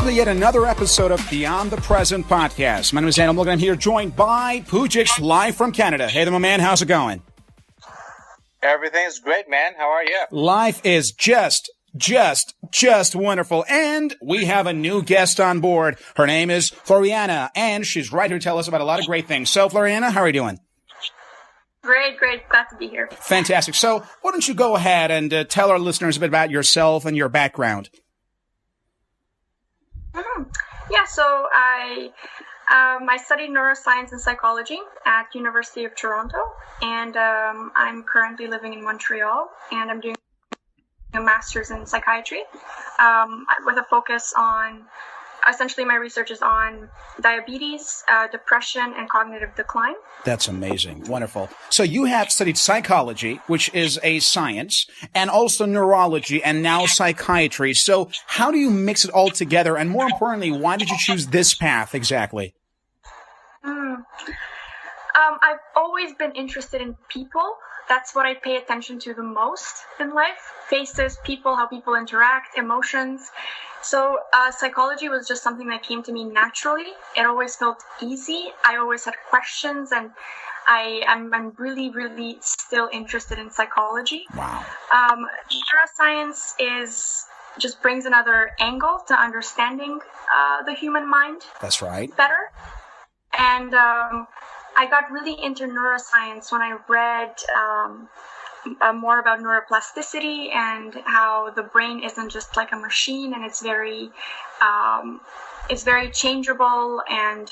to yet another episode of Beyond the Present podcast. My name is Danny and I'm here joined by Poujix live from Canada. Hey there, my man. How's it going? Everything's great, man. How are you? Life is just wonderful. And we have a new guest on board. Her name is Floriana, and she's right here to tell us about a lot of great things. So, Floriana, how are you doing? Great. Glad to be here. Fantastic. So, why don't you go ahead and tell our listeners a bit about yourself and your background? Yeah, so I studied neuroscience and psychology at University of Toronto, and I'm currently living in Montreal, and I'm doing a master's in psychiatry with a focus on, essentially my research is on diabetes, depression, and cognitive decline. That's amazing. Wonderful. So you have studied psychology, which is a science, and also neurology, and now psychiatry. So how do you mix it all together? And more importantly, why did you choose this path exactly? I've always been interested in people. That's what I pay attention to the most in life. Faces, people, how people interact, emotions. So psychology was just something that came to me naturally. It always felt easy. I always had questions, and I'm really still interested in psychology. Wow. Neuroscience just brings another angle to understanding the human mind. That's right. Better. And I got really into neuroscience when I read more about neuroplasticity and how the brain isn't just like a machine, and it's very changeable, and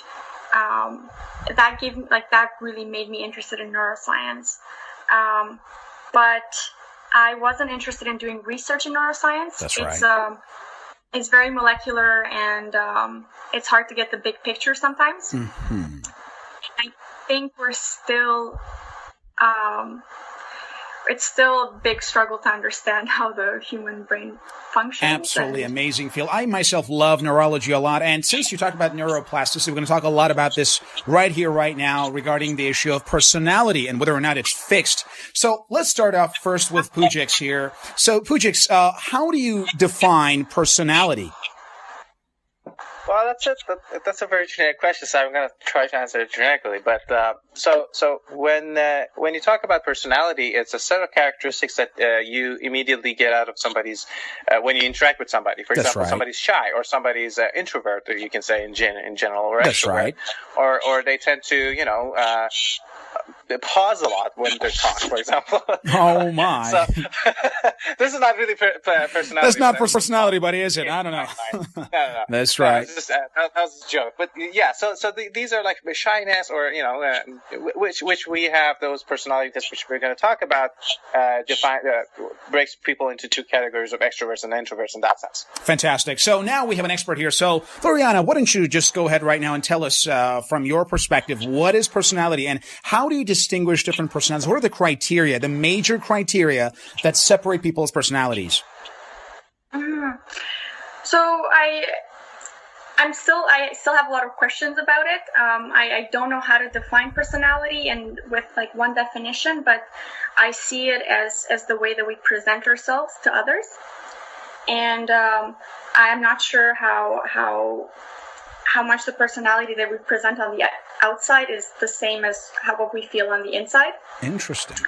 that really made me interested in neuroscience. But I wasn't interested in doing research in neuroscience. That's right. It's very molecular, and it's hard to get the big picture sometimes. Mm-hmm. I think we're still it's still a big struggle to understand how the human brain functions. Absolutely amazing field. I myself love neurology a lot. And since you talked about neuroplasticity, we're going to talk a lot about this right here, right now, regarding the issue of personality and whether or not it's fixed. So let's start off first with Poujix here. So Poujix, how do you define personality? Well, that's a very generic question, so I'm going to try to answer it generically. But so when you talk about personality, it's a set of characteristics that you immediately get out of somebody's when you interact with somebody. For example, right. Somebody's shy, or somebody's introvert, or you can say in general, or That's extrovert. right. Or they tend to they pause a lot when they talk, for example. Oh my! So this is not really personality. That's not personality, buddy, is it? I don't know. No. That's right. That was a joke, but yeah. So these are like shyness, or which we have those personality tests, which we're going to talk about. Breaks people into two categories of extroverts and introverts in that sense. Fantastic. So now we have an expert here. So Floriana, why don't you just go ahead right now and tell us from your perspective, what is personality, and how do you distinguish different personalities? What are the criteria, the major criteria that separate people's personalities? So I still have a lot of questions about it. I don't know how to define personality and with like one definition, but I see it as the way that we present ourselves to others. And I'm not sure how much the personality that we present on the outside is the same as what we feel on the inside. Interesting.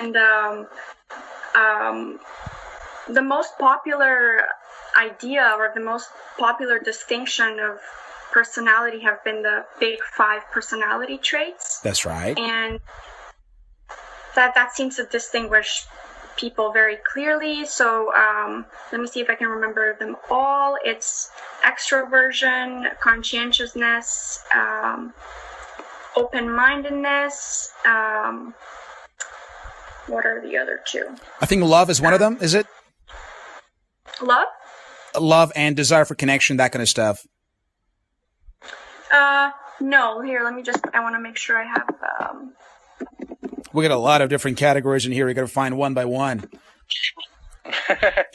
And the most popular idea, or the most popular distinction of personality, have been the big 5 personality traits. That's right. And that seems to distinguish people very clearly. So let me see if I can remember them all. It's extroversion, conscientiousness, open-mindedness. What are the other 2? I think love is one of them, is it? Love? Love and desire for connection, that kind of stuff. No. Here, I want to make sure I have... We got a lot of different categories in here. We got to find one by one.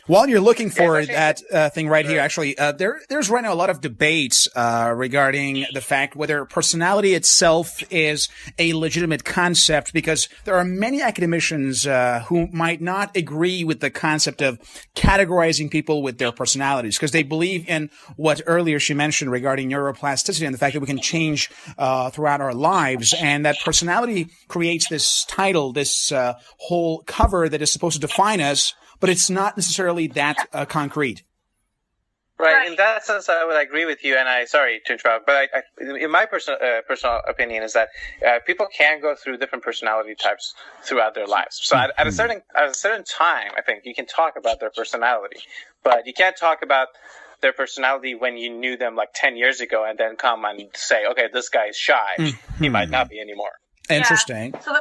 While you're looking for that thing right here, actually, there's right now a lot of debates regarding the fact whether personality itself is a legitimate concept, because there are many academicians who might not agree with the concept of categorizing people with their personalities, because they believe in what earlier she mentioned regarding neuroplasticity and the fact that we can change throughout our lives, and that personality creates this title, this whole cover that is supposed to define us, but it's not necessarily that concrete. Right. In that sense, I would agree with you. And sorry to interrupt, but in my personal opinion is that people can go through different personality types throughout their lives. So at a certain time, I think you can talk about their personality, but you can't talk about their personality when you knew them like 10 years ago and then come and say, okay, this guy is shy. He might not be anymore. Interesting. Yeah. So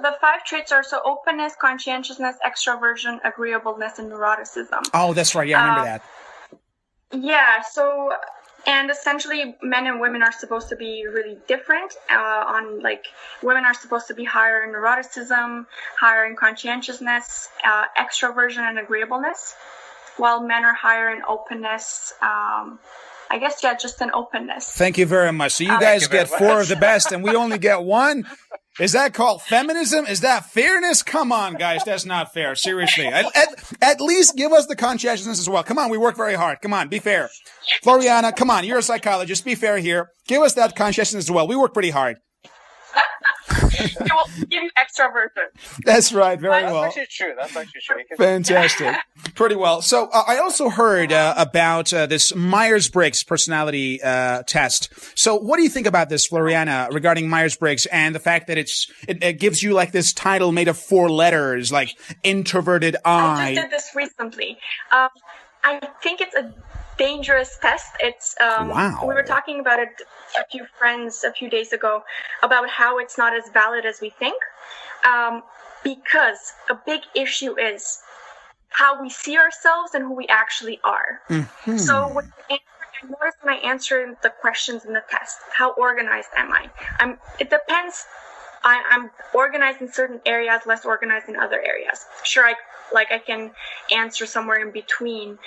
the five traits are openness, conscientiousness, extroversion, agreeableness, and neuroticism. Oh, that's right. Yeah, I remember that. Yeah. So, and essentially, men and women are supposed to be really different. Women are supposed to be higher in neuroticism, higher in conscientiousness, extroversion, and agreeableness, while men are higher in openness. I guess, just in openness. Thank you very much. So you guys get 4 of the best, and we only get 1. Is that called feminism? Is that fairness? Come on, guys. That's not fair. Seriously. At least give us the conscientiousness as well. Come on. We work very hard. Come on. Be fair. Floriana, come on. You're a psychologist. Be fair here. Give us that conscientiousness as well. We work pretty hard. It will give you extroversion. That's right. Very well. That's actually true. Fantastic. Pretty well. So I also heard about this Myers-Briggs personality test. So what do you think about this, Floriana, regarding Myers-Briggs and the fact that it gives you like this title made of 4 letters, like introverted I? I just did this recently. I think it's a dangerous test. It's wow. We were talking about it a few friends a few days ago about how it's not as valid as we think, because a big issue is how we see ourselves and who we actually are. So I noticed when I answer the questions in the test, how organized am I? It depends. I'm organized in certain areas, less organized in other areas. Sure, I can answer somewhere in between,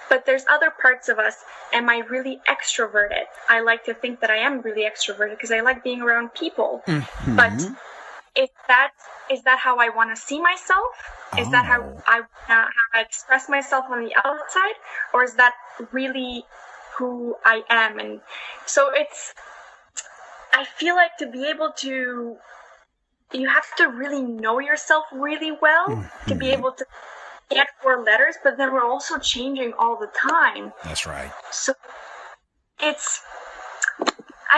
but there's other parts of us. Am I really extroverted? I like to think that I am really extroverted because I like being around people. But is that how I want to see myself? Is that how I express myself on the outside, or is that really who I am? And so I feel like to be able to, you have to really know yourself really well to be able to get 4 letters, but then we're also changing all the time. That's right. So I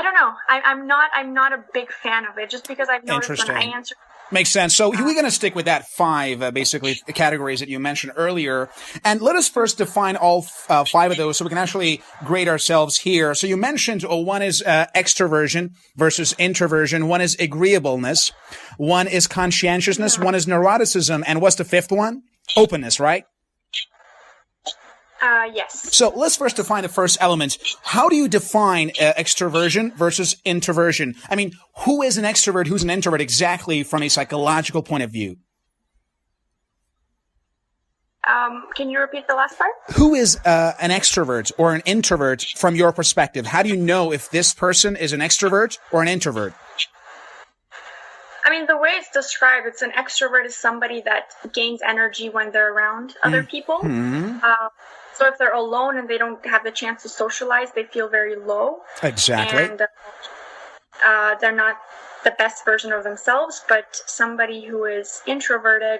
don't know. I'm not a big fan of it, just because I've noticed when I answer. Makes sense. So we're going to stick with that 5, basically, categories that you mentioned earlier. And let us first define all 5 of those so we can actually grade ourselves here. So you mentioned one is extroversion versus introversion. One is agreeableness. One is conscientiousness. One is neuroticism. And what's the 5th one? Openness, right? Yes. So let's first define the first element. How do you define extroversion versus introversion? I mean, who is an extrovert? Who's an introvert exactly from a psychological point of view? Can you repeat the last part? Who is an extrovert or an introvert from your perspective? How do you know if this person is an extrovert or an introvert? I mean, the way it's described, it's an extrovert is somebody that gains energy when they're around other people. So if they're alone and they don't have the chance to socialize, they feel very low. Exactly. And they're not the best version of themselves. But somebody who is introverted,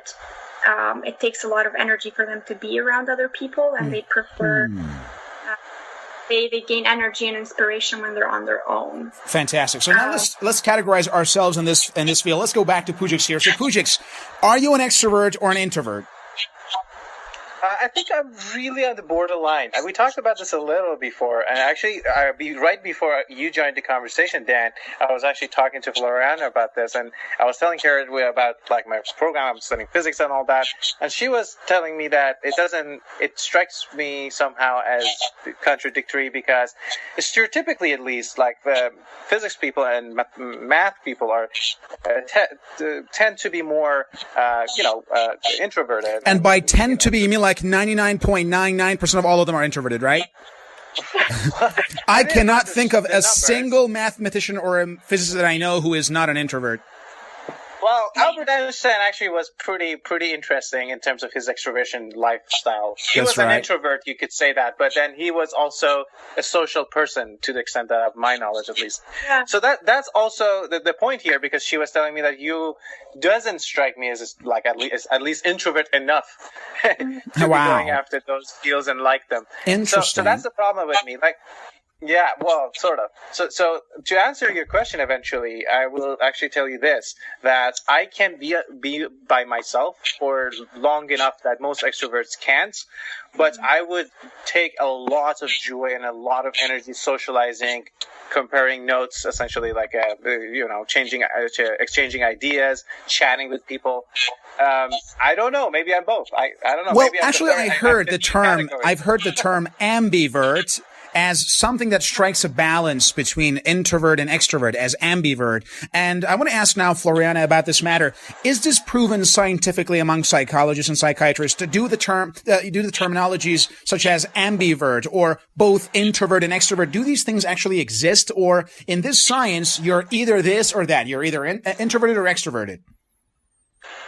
it takes a lot of energy for them to be around other people, and they prefer... They gain energy and inspiration when they're on their own. Fantastic. So now let's categorize ourselves in this field. Let's go back to Poujix here. So Poujix, are you an extrovert or an introvert? I think I'm really on the borderline. We talked about this a little before, and actually, right before you joined the conversation, Dan, I was actually talking to Floriana about this, and I was telling her about like my program. I'm studying physics and all that, and she was telling me that it strikes me somehow as contradictory because stereotypically, at least, like the physics people and math people are tend to be more, introverted. And by tend to be, you mean like 99.99% of all of them are introverted, right? I cannot think of a single mathematician or a physicist that I know who is not an introvert. Well, Albert Einstein actually was pretty interesting in terms of his extroversion lifestyle. He was an introvert, you could say that, but then he was also a social person to the extent that of my knowledge, at least. Yeah. So that's also the point here, because she was telling me that you doesn't strike me as like at least introvert enough to be going after those skills and like them. Interesting. So that's the problem with me. Like. Yeah, well, sort of. So to answer your question eventually, I will actually tell you this, that I can be by myself for long enough that most extroverts can't, but I would take a lot of joy and a lot of energy socializing, comparing notes, essentially like, exchanging ideas, chatting with people. I don't know. Maybe I'm both. I don't know. Well, maybe actually, I've heard the term ambivert as something that strikes a balance between introvert and extrovert, as ambivert. And I want to ask now, Floriana, about this matter. Is this proven scientifically among psychologists and psychiatrists to do the terminologies such as ambivert or both introvert and extrovert? Do these things actually exist? Or in this science, you're either this or that. You're either introverted or extroverted.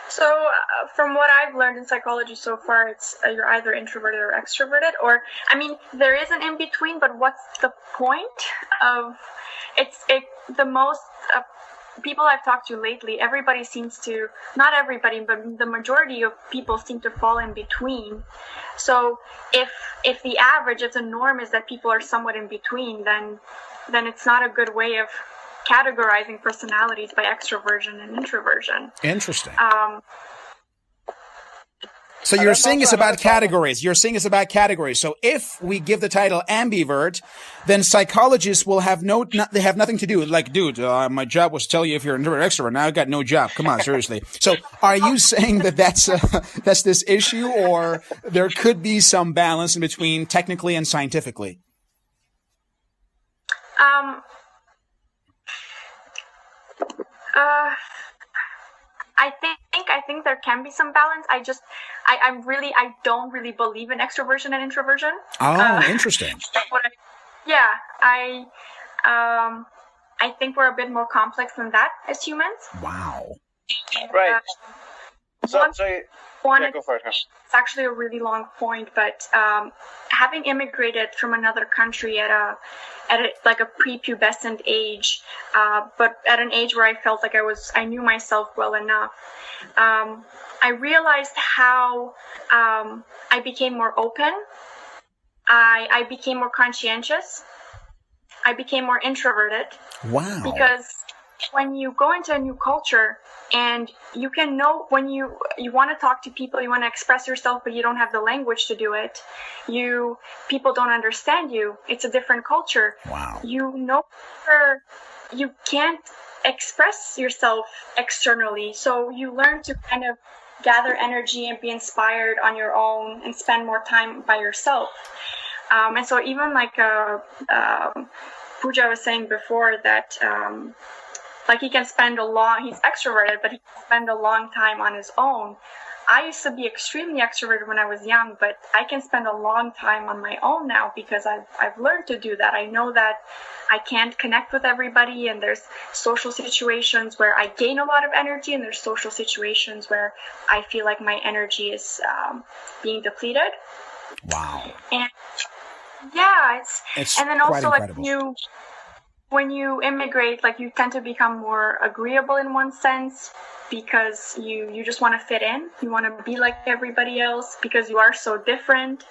So from what I've learned in psychology so far, it's you're either introverted or extroverted, or, I mean, there is an in-between, but what's the point of the most people I've talked to lately, everybody seems to, not everybody, but the majority of people seem to fall in between. So if the average, if the norm is that people are somewhat in between, then it's not a good way of categorizing personalities by extroversion and introversion. Interesting. So you're saying it's about categories. So if we give the title ambivert, then psychologists will have they have nothing to do. Like, dude, my job was to tell you if you're an introvert or extrovert. Now I've got no job. Come on, seriously. So are you saying that that's this issue, or there could be some balance in between technically and scientifically? I think there can be some balance. I don't really believe in extroversion and introversion. Oh, interesting. I think we're a bit more complex than that as humans. Wow. Right. Go for it. It's actually a really long point, but having immigrated from another country at a prepubescent age, but at an age where I felt like I knew myself well enough, I realized how I became more open. I became more conscientious. I became more introverted. Wow. Because when you go into a new culture and you can know when you want to talk to people, you want to express yourself, but you don't have the language to do it. People don't understand you. It's a different culture. Wow. You can't express yourself externally. So you learn to kind of gather energy and be inspired on your own and spend more time by yourself. And so even like Pooja was saying before that he's extroverted, but he can spend a long time on his own. I used to be extremely extroverted when I was young, but I can spend a long time on my own now because I've learned to do that. I know that I can't connect with everybody, and there's social situations where I gain a lot of energy, and there's social situations where I feel like my energy is being depleted. Wow. And yeah, it's and then quite also incredible. when you immigrate, like, you tend to become more agreeable in one sense because you just want to fit in. You want to be like everybody else because you are so different.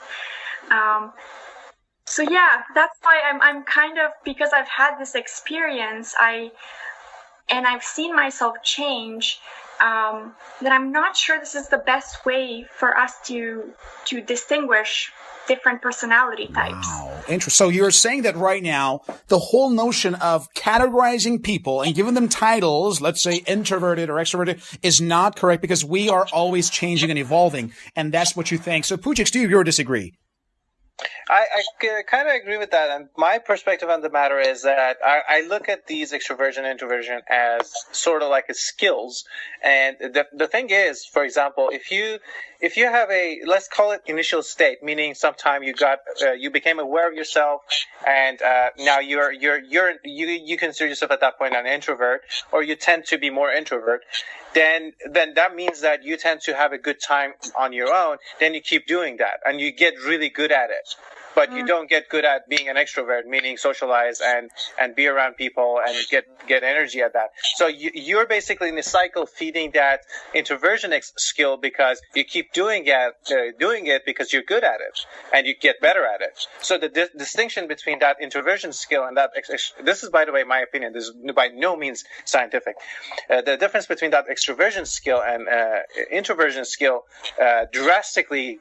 So yeah, that's why I'm kind of, because I've had this experience, I've seen myself change. that I'm not sure this is the best way for us to distinguish different personality types. Wow. Interesting. So you're saying that right now, the whole notion of categorizing people and giving them titles, let's say introverted or extroverted, is not correct because we are always changing and evolving. And that's what you think. So Poujix, do you agree or disagree? I kind of agree with that. And my perspective on the matter is that I look at these extroversion and introversion as sort of like as skills. And the thing is, for example, if you have a, let's call it initial state, meaning sometime you became aware of yourself, and now you consider yourself at that point an introvert, or you tend to be more introvert, then that means that you tend to have a good time on your own. Then you keep doing that, and you get really good at it. But you don't get good at being an extrovert, meaning socialize and be around people and get energy at that. So you're basically in a cycle feeding that introversion skill because you keep doing it because you're good at it and you get better at it. So the distinction between that introversion skill and that this is, by the way, my opinion. This is by no means scientific. The difference between that extroversion skill and introversion skill drastically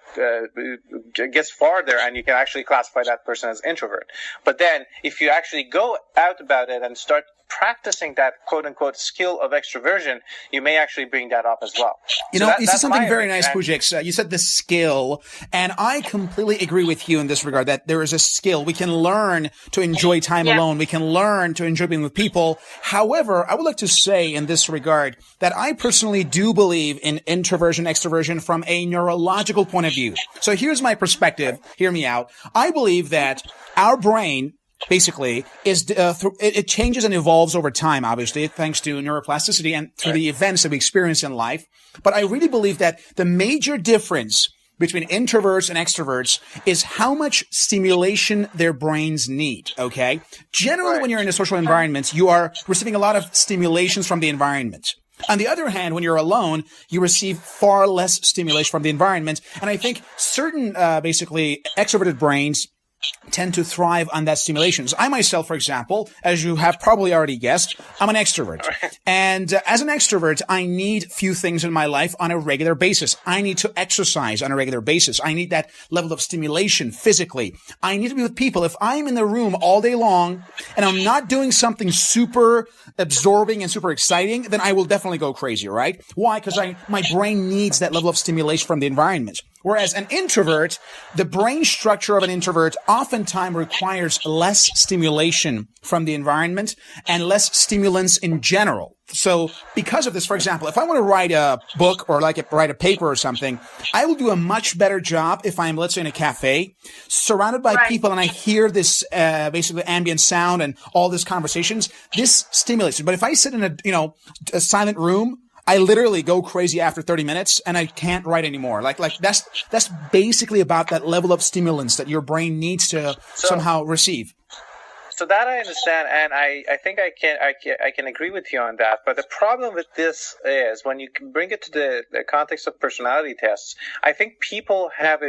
gets farther, and you can actually classify that person as introvert. But then if you actually go out about it and start practicing that quote-unquote skill of extroversion, you may actually bring that up as well. You know, you said something very nice, Poujix. You said the skill, and I completely agree with you in this regard, that there is a skill. We can learn to enjoy time alone. We can learn to enjoy being with people. However, I would like to say in this regard that I personally do believe in introversion, extroversion from a neurological point of view. So here's my perspective. Hear me out. I believe that our brain basically is it changes and evolves over time, obviously, thanks to neuroplasticity and through the events that we experience in life. But I really believe that the major difference between introverts and extroverts is how much stimulation their brains need, okay? Generally, when you're in a social environment, you are receiving a lot of stimulations from the environment. On the other hand, when you're alone, you receive far less stimulation from the environment. And I think certain, basically, extroverted brains tend to thrive on that stimulations. I myself, for example, as you have probably already guessed, I'm an extrovert. And as an extrovert, I need few things in my life on a regular basis. I need to exercise on a regular basis. I need that level of stimulation physically. I need to be with people. If I'm in the room all day long and I'm not doing something super absorbing and super exciting, then I will definitely go crazy, right? Why? Because my brain needs that level of stimulation from the environment. Whereas an introvert, the brain structure of an introvert oftentimes requires less stimulation from the environment and less stimulants in general. So because of this, for example, if I want to write a book or write a paper or something, I will do a much better job if I'm, let's say, in a cafe, surrounded by people, and I hear this basically ambient sound and all these conversations. This stimulates me. But if I sit in a silent room, I literally go crazy after 30 minutes and I can't write anymore. Like that's basically about that level of stimulants that your brain needs to somehow receive. So that I understand, and I think I can agree with you on that. But the problem with this is when you bring it to the context of personality tests, I think people have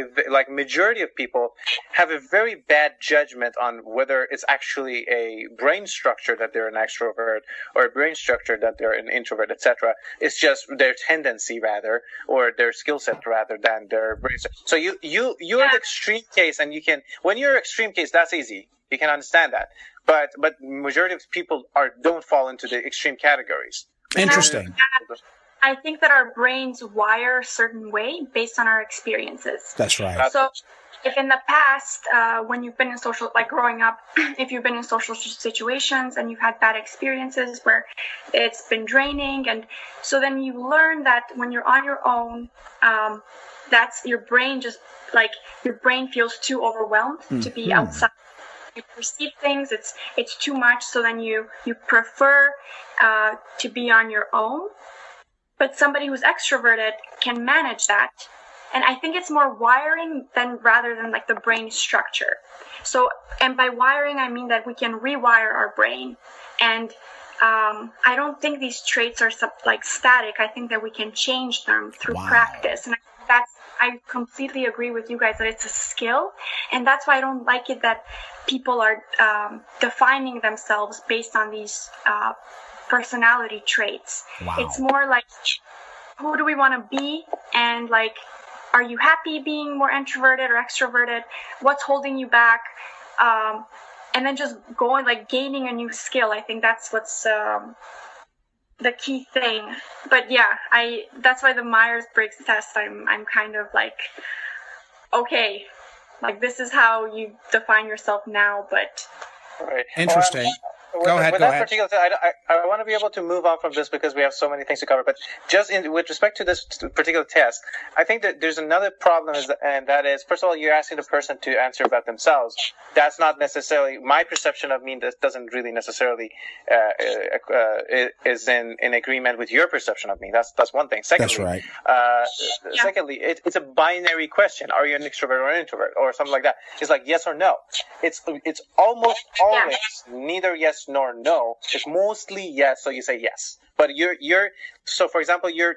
majority of people have a very bad judgment on whether it's actually a brain structure that they're an extrovert or a brain structure that they're an introvert, etc. It's just their tendency rather, or their skill set rather than their brain. So you're the extreme case, and when you're extreme case, that's easy. You can understand that, but majority of people don't fall into the extreme categories. Interesting. I think that our brains wire a certain way based on our experiences. That's right. So, if in the past, when you've been in growing up, if you've been in social situations and you've had bad experiences where it's been draining, and so then you learn that when you're on your own, that's your brain your brain feels too overwhelmed to be outside. You perceive things, it's too much, so then you prefer to be on your own. But somebody who's extroverted can manage that. And I think it's more wiring rather than the brain structure. So, and by wiring, I mean that we can rewire our brain. And I don't think these traits are static. I think that we can change them through practice. And I completely agree with you guys that it's a skill. And that's why I don't like it that people are defining themselves based on these personality traits. Wow. It's more like who do we want to be, and like, are you happy being more introverted or extroverted? What's holding you back? And then just going, like, gaining a new skill. I think that's what's the key thing. But yeah, that's why the Myers-Briggs test, I'm kind of like, okay, like, this is how you define yourself now, but... Right. Interesting. Go ahead. Particular, I want to be able to move on from this because we have so many things to cover. But just with respect to this particular test, I think that there's another problem, and that is, first of all, you're asking the person to answer about themselves. That's not necessarily my perception of me. That doesn't really necessarily is in agreement with your perception of me. That's one thing. Secondly, that's right. Secondly, it's a binary question: are you an extrovert or an introvert, or something like that? It's like yes or no. It's almost always neither yes nor no. It's mostly yes, so you say yes. But so for example, you're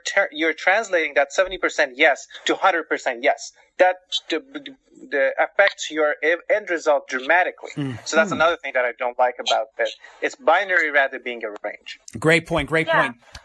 translating that 70% yes to 100% yes. That affects your end result dramatically. Mm-hmm. So that's another thing that I don't like about it. It's binary rather than being a range. Great point.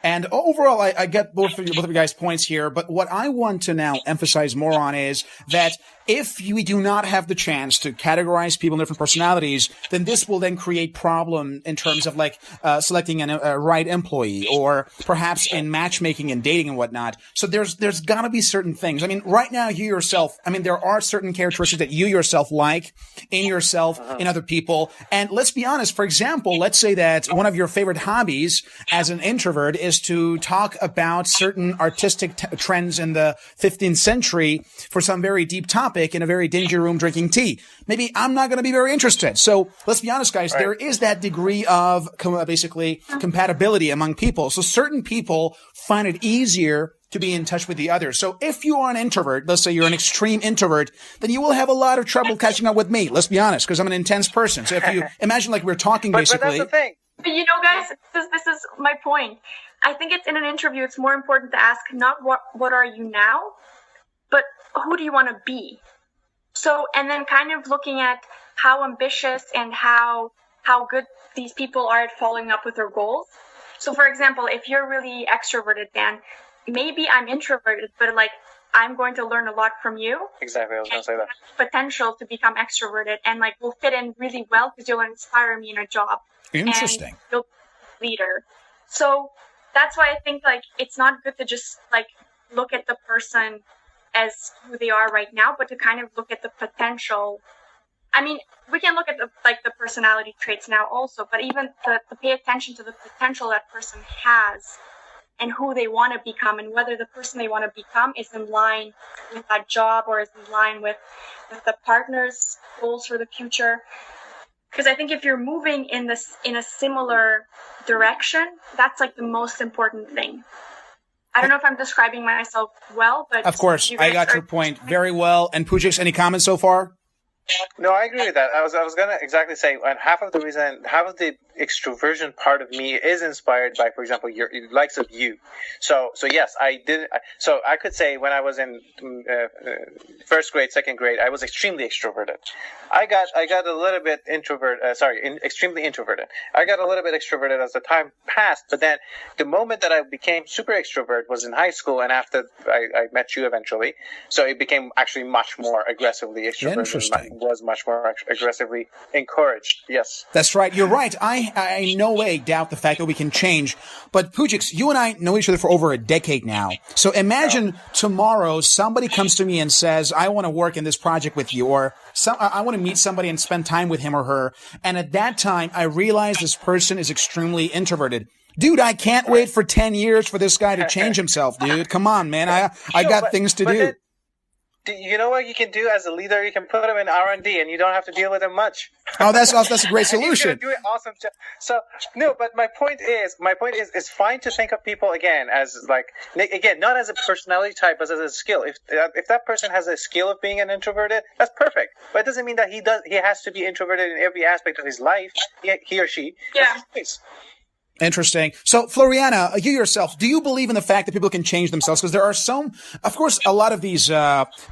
And overall, I get both of you guys' points here. But what I want to now emphasize more on is that if we do not have the chance to categorize people in different personalities, then this will then create problem in terms of like selecting a right employee, or perhaps in matchmaking and dating and whatnot. So there's got to be certain things. I mean, right now you yourself, there are certain characteristics that you yourself like in yourself, in other people. And let's be honest, for example, let's say that one of your favorite hobbies as an introvert is to talk about certain artistic trends in the 15th century for some very deep topic in a very dingy room drinking tea. Maybe I'm not going to be very interested. So let's be honest, guys, there is that degree of basically compatibility among people. So certain people find it easier to be in touch with the others. So if you are an introvert, let's say you're an extreme introvert, then you will have a lot of trouble catching up with me. Let's be honest, because I'm an intense person. So if you imagine like we're talking basically. But that's the thing. But guys, this is my point. I think it's in an interview, it's more important to ask not what are you now, but who do you want to be? So, and then kind of looking at how ambitious and how good these people are at following up with their goals. So, for example, if you're really extroverted, Dan, maybe I'm introverted, but like I'm going to learn a lot from you. Exactly, I was going to say that. Potential to become extroverted and like will fit in really well because you'll inspire me in a job. Interesting. And you'll be a leader. So that's why I think like it's not good to just like look at the person as who they are right now, but to kind of look at the potential. I mean, we can look at the personality traits now also, but even to pay attention to the potential that person has and who they want to become, and whether the person they want to become is in line with that job or is in line with the partner's goals for the future. Because I think if you're moving in a similar direction, that's like the most important thing. I don't know if I'm describing myself well, but of course, I got your point very well. And Poujix, any comments so far? No, I agree with that. I was going to exactly say, and half of the extroversion part of me is inspired by, for example, your likes of you. So yes, I did. So I could say when I was in first grade, second grade, I was extremely extroverted. I got a little bit extremely introverted. I got a little bit extroverted as the time passed, but then the moment that I became super extrovert was in high school, and after I met you eventually. So it became actually much more aggressively extroverted. Interesting. Was much more aggressively encouraged. Yes. That's right. You're right. I in no way doubt the fact that we can change. But Poujix, you and I know each other for over a decade now. So imagine tomorrow somebody comes to me and says, I want to work in this project with you, or I want to meet somebody and spend time with him or her. And at that time, I realize this person is extremely introverted. Dude, I can't wait for 10 years for this guy to change himself, dude. Come on, man. I got things to do. You know what you can do as a leader? You can put them in R&D, and you don't have to deal with them much. Oh, that's a great solution. Do it awesome job. So no, but my point is, it's fine to think of people again as like not as a personality type, but as a skill. If that person has a skill of being an introverted, that's perfect. But it doesn't mean that he has to be introverted in every aspect of his life. He or she. Yeah. Interesting. So, Floriana, you yourself, do you believe in the fact that people can change themselves? Because there are of course, a lot of these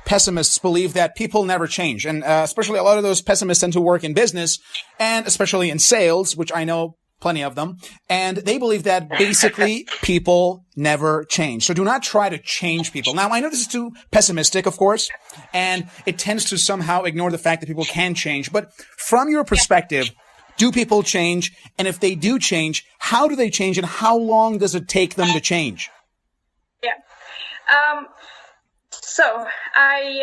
pessimists believe that people never change. And especially a lot of those pessimists tend to work in business and especially in sales, which I know plenty of them, and they believe that basically people never change. So do not try to change people. Now, I know this is too pessimistic, of course, and it tends to somehow ignore the fact that people can change. But from your perspective, do people change? And if they do change, how do they change, and how long does it take them to change? Yeah.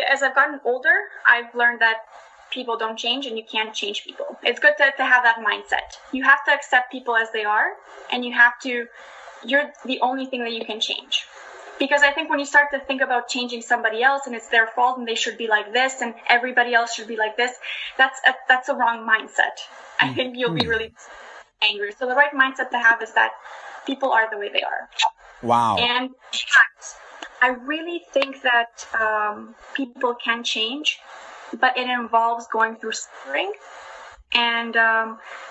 As I've gotten older, I've learned that people don't change and you can't change people. It's good to have that mindset. You have to accept people as they are, and you're the only thing that you can change. Because I think when you start to think about changing somebody else and it's their fault and they should be like this and everybody else should be like this, that's a wrong mindset. I think you'll be really angry. So the right mindset to have is that people are the way they are. Wow. And I really think that people can change, but it involves going through suffering. And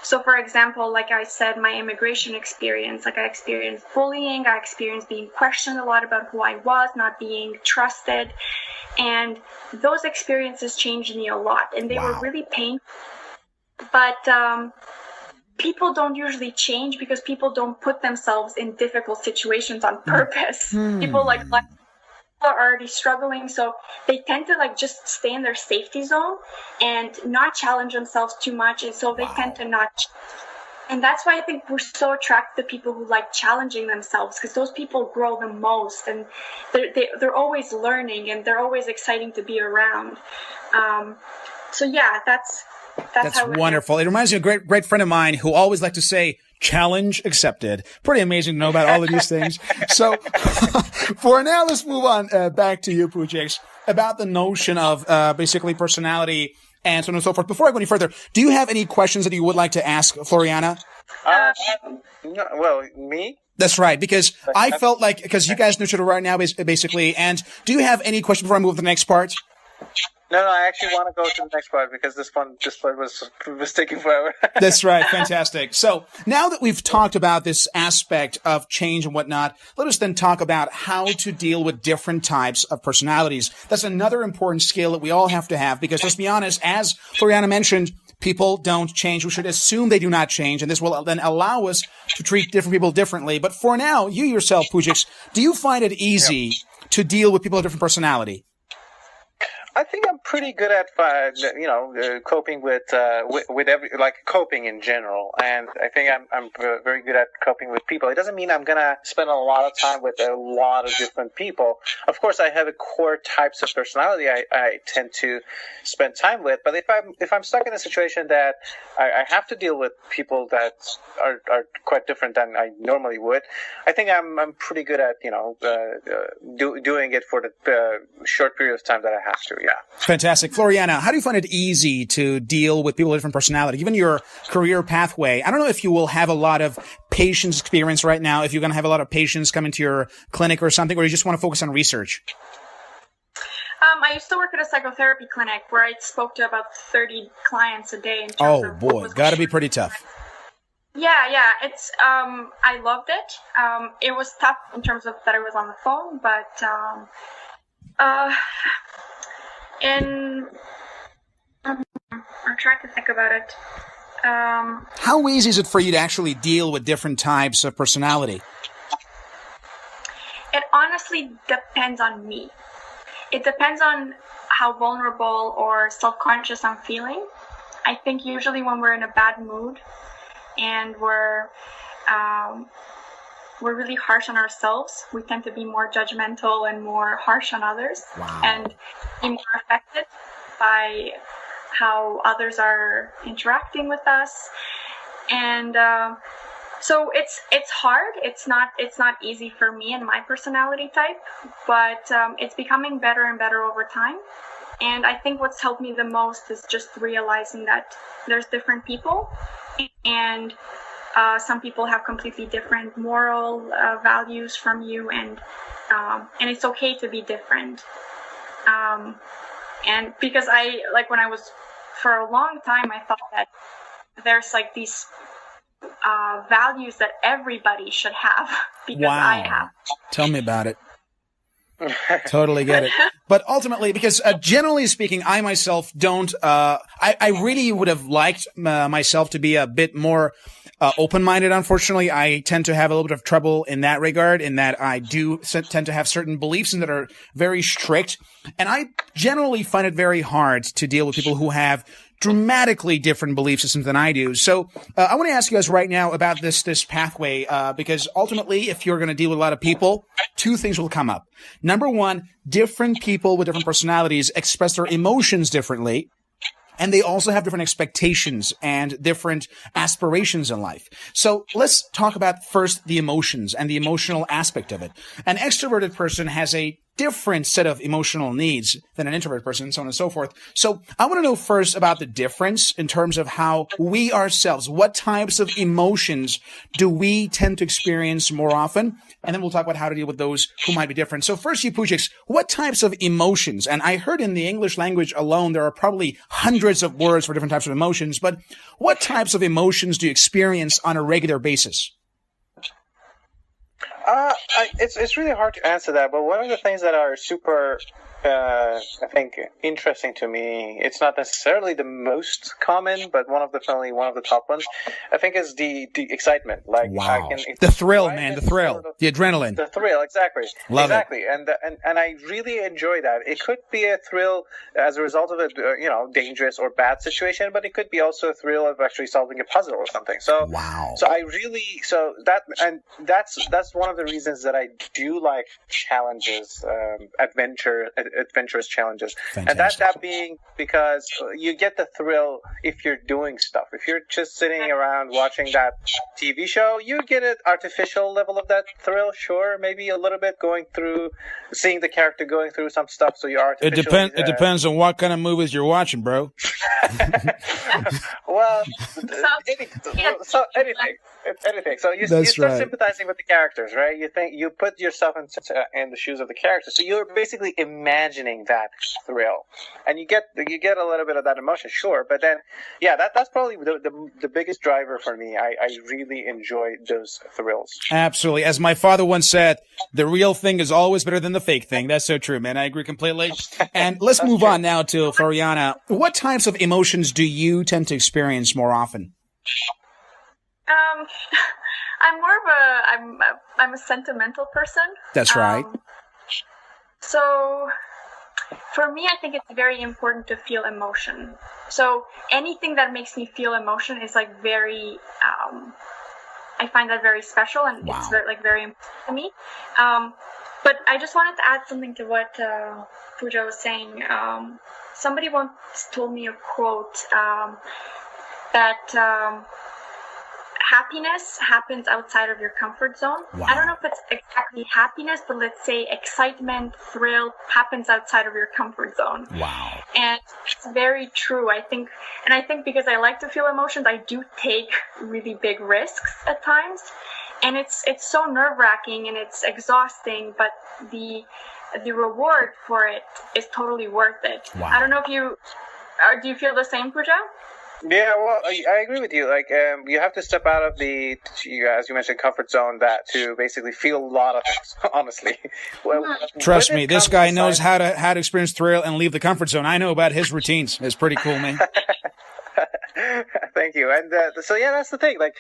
so, for example, like I said, my immigration experience, like I experienced bullying, I experienced being questioned a lot about who I was, not being trusted. And those experiences changed me a lot, and they were really painful. But people don't usually change because people don't put themselves in difficult situations on purpose. People are already struggling, so they tend to just stay in their safety zone and not challenge themselves too much, and so they tend to not. And that's why I think we're so attracted to people who like challenging themselves, because those people grow the most, and they're always learning, and they're always exciting to be around. So yeah, that's wonderful. It reminds me of a great friend of mine who always liked to say, challenge accepted. Pretty amazing to know about all of these things. So for now, let's move on back to you, Poujix, about the notion of basically personality and so on and so forth. Before I go any further, do you have any questions that you would like to ask Floriana? No, well, me? That's right, because I felt like, because you guys know each other right now, basically, and do you have any questions before I move to the next part? No, I actually want to go to the next part because this part was taking forever. That's right. Fantastic. So now that we've talked about this aspect of change and whatnot, let us then talk about how to deal with different types of personalities. That's another important skill that we all have to have, because let's be honest, as Floriana mentioned, people don't change. We should assume they do not change, and this will then allow us to treat different people differently. But for now, you yourself, Poujix, do you find it easy to deal with people of different personality? I think I'm pretty good at, coping with coping in general, and I think I'm very good at coping with people. It doesn't mean I'm gonna spend a lot of time with a lot of different people. Of course, I have a core types of personality I tend to spend time with. But if I'm stuck in a situation that I have to deal with people that are quite different than I normally would, I think I'm pretty good at doing it for the short period of time that I have to. Yeah. Fantastic. Floriana, how do you find it easy to deal with people with different personality? Given your career pathway, I don't know if you will have a lot of patients experience right now, if you're going to have a lot of patients come into your clinic or something, or you just want to focus on research? I used to work at a psychotherapy clinic where I spoke to about 30 clients a day. Got to be pretty tough. Yeah. It's I loved it. It was tough in terms of that I was on the phone, but I'm trying to think about it. How easy is it for you to actually deal with different types of personality? It honestly depends on me. It depends on how vulnerable or self-conscious I'm feeling. I think usually when we're in a bad mood and we're really harsh on ourselves, we tend to be more judgmental and more harsh on others. Wow. And be more affected by how others are interacting with us. And so it's hard. It's not easy for me and my personality type, but it's becoming better and better over time. And I think what's helped me the most is just realizing that there's different people, and some people have completely different moral values from you, and it's okay to be different. And because when I was, for a long time, I thought that there's these values that everybody should have because I have. Tell me about it. Totally get it. But ultimately, because generally speaking, I myself don't, I really would have liked myself to be a bit more open-minded. Unfortunately, I tend to have a little bit of trouble in that regard, in that I do tend to have certain beliefs that are very strict. And I generally find it very hard to deal with people who have dramatically different belief systems than I do. So I want to ask you guys right now about this pathway, because ultimately, if you're going to deal with a lot of people, two things will come up. Number one, different people with different personalities express their emotions differently. And they also have different expectations and different aspirations in life. So let's talk about first the emotions and the emotional aspect of it. An extroverted person has a different set of emotional needs than an introverted person, and so on and so forth. So I want to know first about the difference in terms of how we ourselves, what types of emotions do we tend to experience more often? And then we'll talk about how to deal with those who might be different. So first, you Poujix, what types of emotions? And I heard in the English language alone, there are probably hundreds of words for different types of emotions, but what types of emotions do you experience on a regular basis? It's really hard to answer that, but one of the things that are super, I think, interesting to me, it's not necessarily the most common, but definitely one of the top ones, I think, is the excitement. Like, wow. The thrill, man, the thrill, the adrenaline. The thrill, exactly. Love exactly. it. And I really enjoy that. It could be a thrill as a result of a, dangerous or bad situation, but it could be also a thrill of actually solving a puzzle or something. So, wow. So that's one of the reasons that I do like challenges, adventurous challenges. Fantastic. And that being because you get the thrill if you're doing stuff. If you're just sitting around watching that TV show, you get an artificial level of that thrill, sure, maybe a little bit seeing the character going through some stuff, so you're artificial. It depends on what kind of movies you're watching, bro. Well, anything. So you start sympathizing with the characters, right? You put yourself in the shoes of the character, so you're basically imagining that thrill, and you get a little bit of that emotion, sure. But then, yeah, that's probably the biggest driver for me. I really enjoy those thrills. Absolutely, as my father once said, the real thing is always better than the fake thing. That's so true, man. I agree completely. And let's move on now to Floriana. What types of emotions do you tend to experience more often? I'm a sentimental person. That's right. So for me, I think it's very important to feel emotion. So anything that makes me feel emotion is like very, I find that very special, and wow. It's very important to me. But I just wanted to add something to what Pooja was saying. Somebody once told me a quote that happiness happens outside of your comfort zone. Wow. I don't know if it's exactly happiness, but let's say excitement, thrill happens outside of your comfort zone. Wow. And it's very true, I think. And I think because I like to feel emotions, I do take really big risks at times. And it's so nerve-wracking and it's exhausting, but the reward for it is totally worth it. Wow. I don't know if do you feel the same, Pooja? Yeah, well, I agree with you. Like, you have to step out of the, as you mentioned, comfort zone to basically feel a lot of things, honestly. Trust me, this guy knows how to experience thrill and leave the comfort zone. I know about his routines. It's pretty cool, man. Thank you. And so yeah, that's the thing. Like,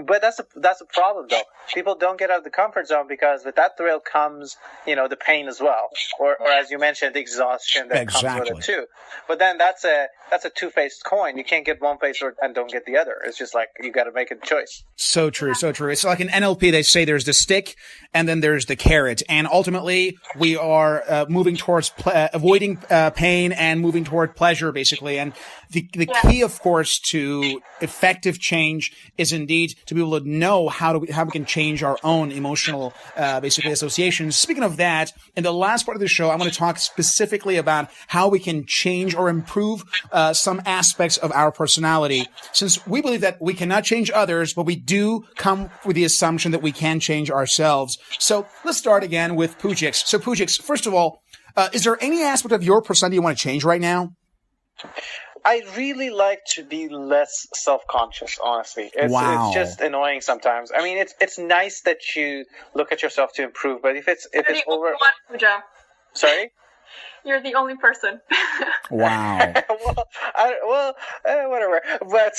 but that's a problem though. People don't get out of the comfort zone because with that thrill comes, the pain as well, or as you mentioned, the exhaustion that comes with it too. But then that's a two-faced coin. You can't get one face and don't get the other. It's just like you got to make a choice. So true, so true. It's like in NLP, they say there's the stick and then there's the carrot, and ultimately we are moving towards avoiding pain and moving toward pleasure, basically. And the key, of course, to effective change is indeed to be able to know how we can change our own emotional, basically, associations. Speaking of that, in the last part of the show, I want to talk specifically about how we can change or improve some aspects of our personality, since we believe that we cannot change others, but we do come with the assumption that we can change ourselves. So let's start again with Poujix. So Poujix, first of all, is there any aspect of your personality you want to change right now? I really like to be less self-conscious, honestly. Wow. It's just annoying sometimes. I mean, it's nice that you look at yourself to improve, but if it's over... Pooja. Sorry? You're the only person. Wow. Whatever. But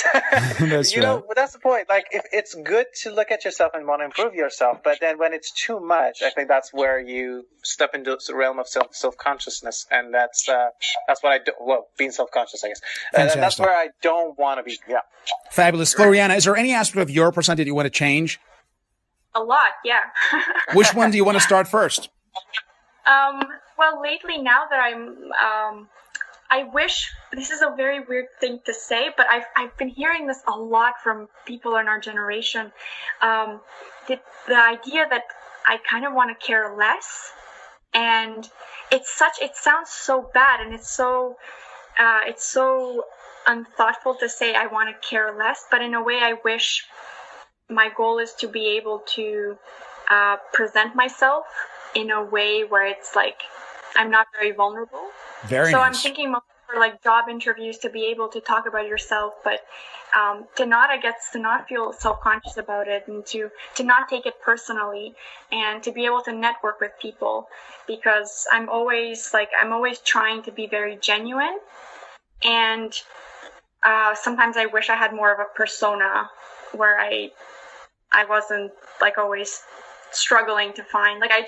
That's but that's the point. Like, if it's good to look at yourself and want to improve yourself, but then when it's too much, I think that's where you step into the realm of self-consciousness, and that's what I do. Well, being self-conscious, I guess. That's where I don't want to be. Yeah. Fabulous. Floriana, is there any aspect of your personality that you want to change? A lot, yeah. Which one do you want to start first? Well, lately, now that I wish, this is a very weird thing to say, but I've been hearing this a lot from people in our generation. The idea that I kind of want to care less, and it sounds so bad, and it's so unthoughtful to say I want to care less, but in a way, I wish my goal is to be able to present myself in a way where it's like I'm not very vulnerable. Very so nice. I'm thinking more for like job interviews, to be able to talk about yourself, but to not feel self-conscious about it, and to not take it personally, and to be able to network with people, because I'm always trying to be very genuine, and sometimes I wish I had more of a persona where I wasn't like always struggling to find, like I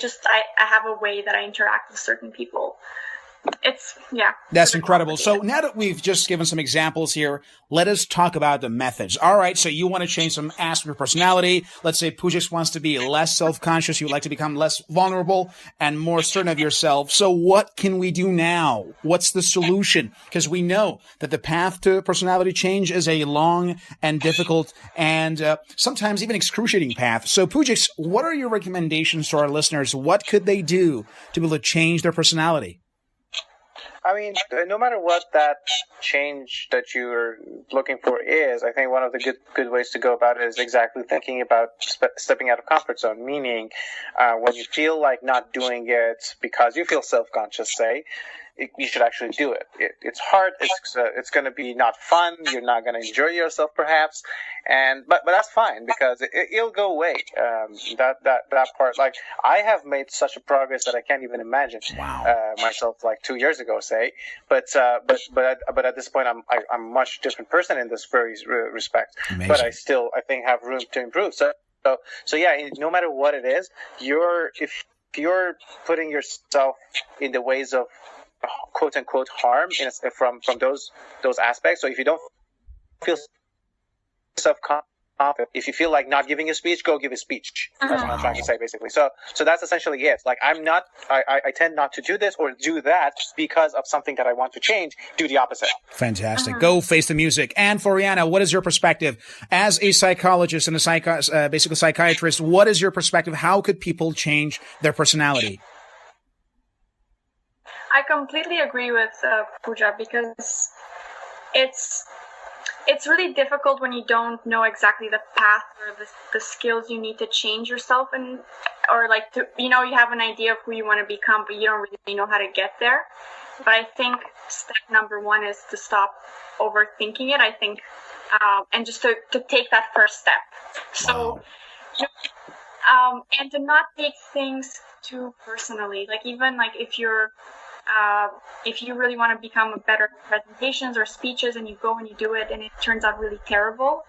have a way that I interact with certain people. That's incredible. So now that we've just given some examples here, let us talk about the methods. All right. So you want to change some aspect of personality. Let's say Poujix wants to be less self-conscious. You would like to become less vulnerable and more certain of yourself. So what can we do now? What's the solution? Because we know that the path to personality change is a long and difficult and sometimes even excruciating path. So Poujix, what are your recommendations to our listeners? What could they do to be able to change their personality? I mean, no matter what that change that you're looking for is, I think one of the good ways to go about it is exactly thinking about stepping out of comfort zone. Meaning, when you feel like not doing it because you feel self-conscious, say, you should actually do it. It's hard. It's going to be not fun. You're not going to enjoy yourself, perhaps, but that's fine, because it'll go away. That part, like, I have made such a progress that I can't even imagine. Wow. Myself like 2 years ago, say. But at this point, I'm a much different person in this very respect. Amazing. But I think have room to improve. So yeah, no matter what it is, if you're putting yourself in the ways of quote unquote harm from those aspects. So if you don't feel self-confident, if you feel like not giving a speech, go give a speech. That's what I'm trying to say, basically. So that's essentially it. Like, I tend not to do this or do that because of something that I want to change. Do the opposite. Fantastic. Go face the music. And Floriana, what is your perspective as a psychologist and basically psychiatrist? What is your perspective? How could people change their personality? I completely agree with Pooja, because it's really difficult when you don't know exactly the path or the skills you need to change yourself, or like to, you have an idea of who you want to become, but you don't really know how to get there. But I think step number one is to stop overthinking it. I think, and just to take that first step. So, and to not take things too personally. Like, even like if you really want to become better at presentations or speeches, and you go and you do it and it turns out really terrible,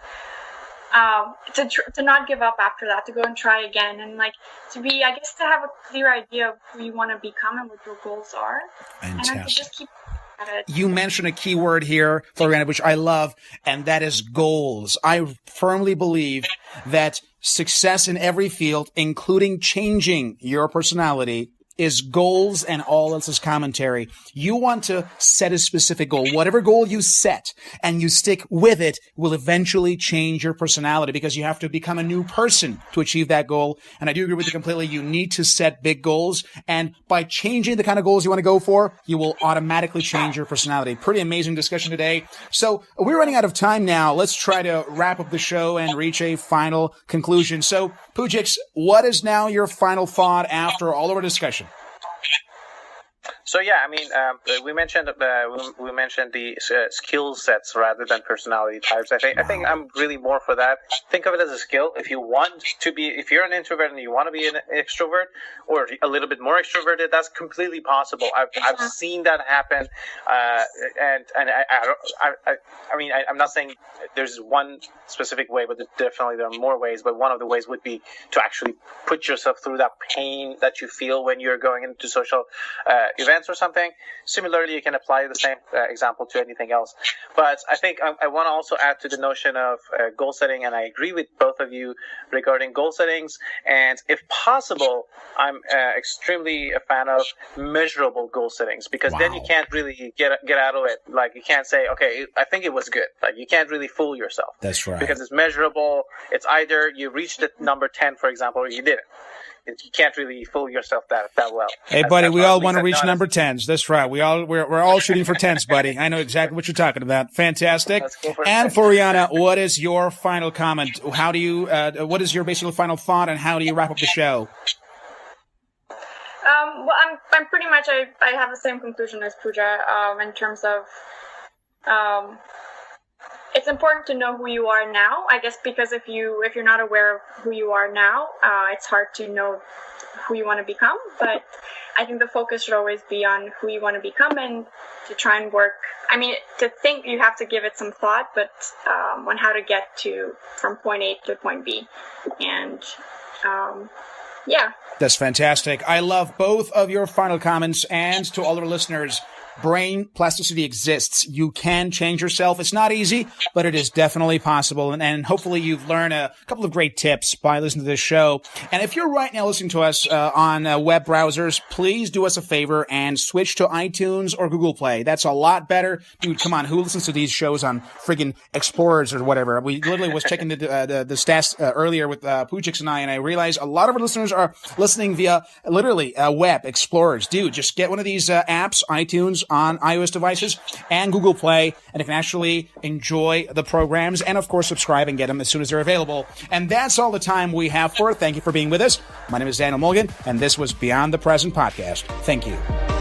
to not give up after that, to go and try again, and like to have a clear idea of who you want to become and what your goals are. Fantastic. And to just keep at it. You mentioned a key word here, Floriana, which I love, and that is goals. I firmly believe that success in every field, including changing your personality, is goals, and all else is commentary. You want to set a specific goal. Whatever goal you set and you stick with it will eventually change your personality, because you have to become a new person to achieve that goal. And I do agree with you completely. You need to set big goals. And by changing the kind of goals you want to go for, you will automatically change your personality. Pretty amazing discussion today. So we're running out of time now. Let's try to wrap up the show and reach a final conclusion. So Poujix, what is now your final thought after all of our discussion? So yeah, I mean, we mentioned the skill sets rather than personality types. I think I'm really more for that. Think of it as a skill. If you're an introvert and you want to be an extrovert or a little bit more extroverted, that's completely possible. I've seen that happen, I'm not saying there's one specific way, but definitely there are more ways. But one of the ways would be to actually put yourself through that pain that you feel when you're going into social events or something. Similarly, you can apply the same example to anything else. But I think I want to also add to the notion of goal setting, and I agree with both of you regarding goal settings. And if possible, I'm extremely a fan of measurable goal settings, because then you can't really get out of it. Like, you can't say, okay, I think it was good. Like, you can't really fool yourself. That's right. Because it's measurable. It's either you reached the number 10, for example, or you didn't. You can't really fool yourself that well. Hey, buddy, we all want to reach number 10s. That's right. We're all shooting for 10s, buddy. I know exactly what you're talking about. Fantastic. And Floriana, what is your final comment? How do you? What is your basically final thought, and how do you wrap up the show? Well, I'm pretty much I have the same conclusion as Pooja in terms of it's important to know who you are now, I guess, because if you're not aware of who you are now, it's hard to know who you want to become. But I think the focus should always be on who you want to become, and to try and work. I mean, to think, you have to give it some thought, but on how to get from point A to point B, and yeah. That's fantastic. I love both of your final comments, and to all our listeners, brain plasticity exists. You can change yourself. It's not easy, but it is definitely possible. And hopefully you've learned a couple of great tips by listening to this show. And if you're right now listening to us on web browsers, please do us a favor and switch to iTunes or Google Play. That's a lot better. Dude, come on. Who listens to these shows on friggin' Explorers or whatever? We literally was checking the stats earlier with Poujix and I realized a lot of our listeners are listening via literally web Explorers. Dude, just get one of these apps, iTunes, on iOS devices and Google Play, and you can actually enjoy the programs and, of course, subscribe and get them as soon as they're available. And that's all the time we have for it. Thank you for being with us. My name is Daniel Mulligan, and this was Beyond the Present Podcast. Thank you.